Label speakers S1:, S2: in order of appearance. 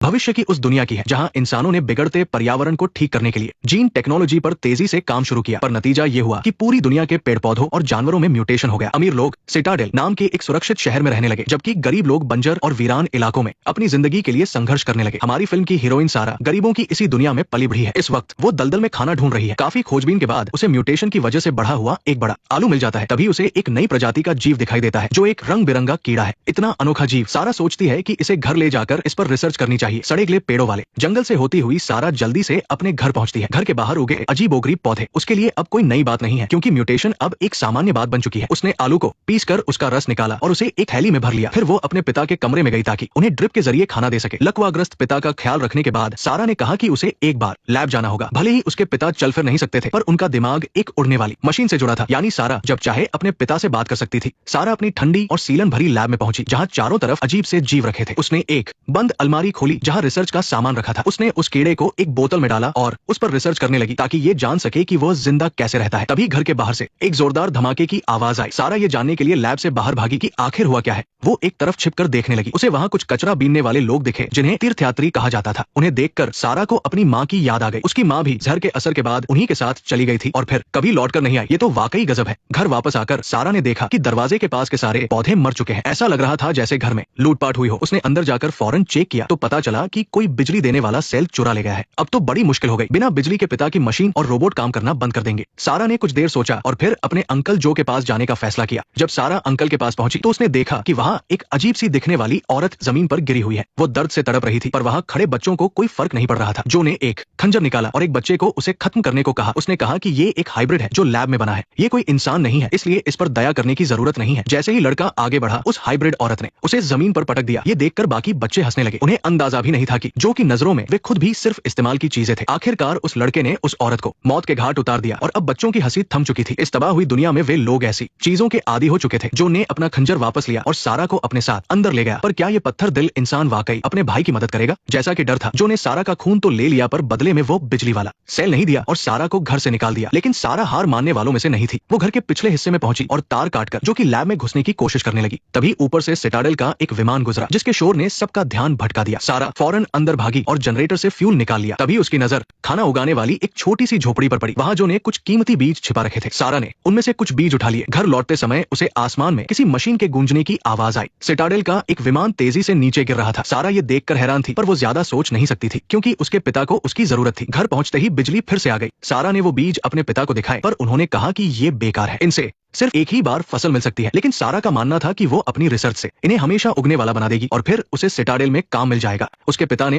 S1: भविष्य की उस दुनिया की है जहां इंसानों ने बिगड़ते पर्यावरण को ठीक करने के लिए जीन टेक्नोलॉजी पर तेजी से काम शुरू किया, पर नतीजा ये हुआ कि पूरी दुनिया के पेड़ पौधों और जानवरों में म्यूटेशन हो गया। अमीर लोग सिटाडेल नाम के एक सुरक्षित शहर में रहने लगे, जबकि गरीब लोग बंजर और वीरान इलाकों में अपनी जिंदगी के लिए संघर्ष करने लगे। हमारी फिल्म की हीरोइन सारा गरीबों की इसी दुनिया में पली बढ़ी है। इस वक्त वो दलदल में खाना ढूंढ रही है। काफी खोजबीन के बाद उसे म्यूटेशन की वजह से बढ़ा हुआ एक बड़ा आलू मिल जाता है। तभी उसे एक नई प्रजाति का जीव दिखाई देता है जो एक रंग बिरंगा कीड़ा है। इतना अनोखा जीव, सारा सोचती है कि इसे घर ले जाकर इस पर रिसर्च करनी चाहिए। सड़े गले पेड़ों वाले जंगल से होती हुई सारा जल्दी से अपने घर पहुंचती है। घर के बाहर उगे अजीबोगरीब पौधे उसके लिए अब कोई नई बात नहीं है, क्योंकि म्यूटेशन अब एक सामान्य बात बन चुकी है। उसने आलू को पीसकर उसका रस निकाला और उसे एक थैली में भर लिया। फिर वो अपने पिता के कमरे में गई ताकि उन्हें ड्रिप के जरिए खाना दे सके। लकवाग्रस्त पिता का ख्याल रखने के बाद सारा ने कहा कि उसे एक बार लैब जाना होगा। भले ही उसके पिता चल फिर नहीं सकते थे, पर उनका दिमाग एक उड़ने वाली मशीन से जुड़ा था, यानी सारा जब चाहे अपने पिता से बात कर सकती थी। सारा अपनी ठंडी और सीलन भरी लैब में पहुंची, जहां चारों तरफ अजीब से जीव रखे थे। उसने एक बंद अलमारी खोली जहां रिसर्च का सामान रखा था। उसने उस कीड़े को एक बोतल में डाला और उस पर रिसर्च करने लगी ताकि ये जान सके कि वो जिंदा कैसे रहता है। तभी घर के बाहर से एक जोरदार धमाके की आवाज आई। सारा ये जानने के लिए लैब से बाहर भागी कि आखिर हुआ क्या है। वो एक तरफ छिपकर देखने लगी। उसे वहां कुछ कचरा बीनने वाले लोग दिखे जिन्हें तीर्थयात्री कहा जाता था। उन्हें देखकर सारा को अपनी माँ की याद आ गई। उसकी माँ भी जहर के असर के बाद उन्हीं के साथ चली गई थी और फिर कभी लौटकर नहीं आई। ये तो वाकई गजब है। घर वापस आकर सारा ने देखा कि दरवाजे के पास के सारे पौधे मर चुके हैं। ऐसा लग रहा था जैसे घर में लूटपाट हुई हो। उसने अंदर जाकर फौरन चेक किया तो पता चला कि कोई बिजली देने वाला सेल चुरा ले गया है। अब तो बड़ी मुश्किल हो गई। बिना बिजली के पिता की मशीन और रोबोट काम करना बंद कर देंगे। सारा ने कुछ देर सोचा और फिर अपने अंकल जो के पास जाने का फैसला किया। जब सारा अंकल के पास पहुंची तो उसने देखा कि वहां एक अजीब सी दिखने वाली औरत जमीन पर गिरी हुई है। वो दर्द से तड़प रही थी, पर वहां खड़े बच्चों को कोई फर्क नहीं पड़ रहा था। जो ने एक खंजर निकाला और एक बच्चे को उसे खत्म करने को कहा। उसने कहा कि ये एक हाइब्रिड है जो लैब में बना है। ये कोई इंसान नहीं है, इसलिए इस पर दया करने की जरूरत नहीं है। जैसे ही लड़का आगे बढ़ा, उस हाइब्रिड औरत ने उसे जमीन पर पटक दिया। ये देखकर बाकी बच्चे हंसने लगे। उन्हें अंदाजा भी नहीं था कि जो की नजरों में वे खुद भी सिर्फ इस्तेमाल की चीजें थे। आखिरकार उस लड़के ने उस औरत को मौत के घाट उतार दिया और अब बच्चों की हंसी थम चुकी थी। इस तबाह हुई दुनिया में वे लोग ऐसी चीजों के आदी हो चुके थे। जो ने अपना खंजर वापस लिया और सारा को अपने साथ अंदर ले गया। पर क्या ये पत्थर दिल इंसान वाकई अपने भाई की मदद करेगा? जैसा कि डर था, जो ने सारा का खून तो ले लिया, पर बदले में वो बिजली वाला सेल नहीं दिया और सारा को घर से निकाल दिया। लेकिन सारा हार मानने वालों में से नहीं थी। वो घर के पिछले हिस्से में पहुंची और तार काटकर जो कि लैब में घुसने की कोशिश करने लगी। तभी ऊपर से सिटाडेल का एक विमान गुजरा, जिसके शोर ने सबका ध्यान भटका दिया। सारा फौरन अंदर भागी और जनरेटर से फ्यूल निकाल लिया। तभी उसकी नजर खाना उगाने वाली एक छोटी सी झोपड़ी पर पड़ी। वहां जो ने कुछ कीमती बीज छिपा रखे थे। सारा ने उनमें से कुछ बीज उठा लिए। घर लौटते समय उसे आसमान में किसी मशीन के गूंजने की आवाज आई। सिटाडेल का एक विमान तेजी से नीचे गिर रहा था। सारा ये देखकर हैरान थी, पर वो ज्यादा सोच नहीं सकती थी, क्योंकि उसके पिता को उसकी जरूरत थी। घर पहुंचते ही बिजली फिर से आ गई। सारा ने वो बीज अपने पिता को दिखाए, पर उन्होंने कहा कि ये बेकार है, इनसे सिर्फ एक ही बार फसल मिल सकती है। लेकिन सारा का मानना था कि वो अपनी रिसर्च से इन्हें हमेशा उगने वाला बना देगी और फिर उसे सिटाडेल में काम मिल जाएगा। उसके पिता ने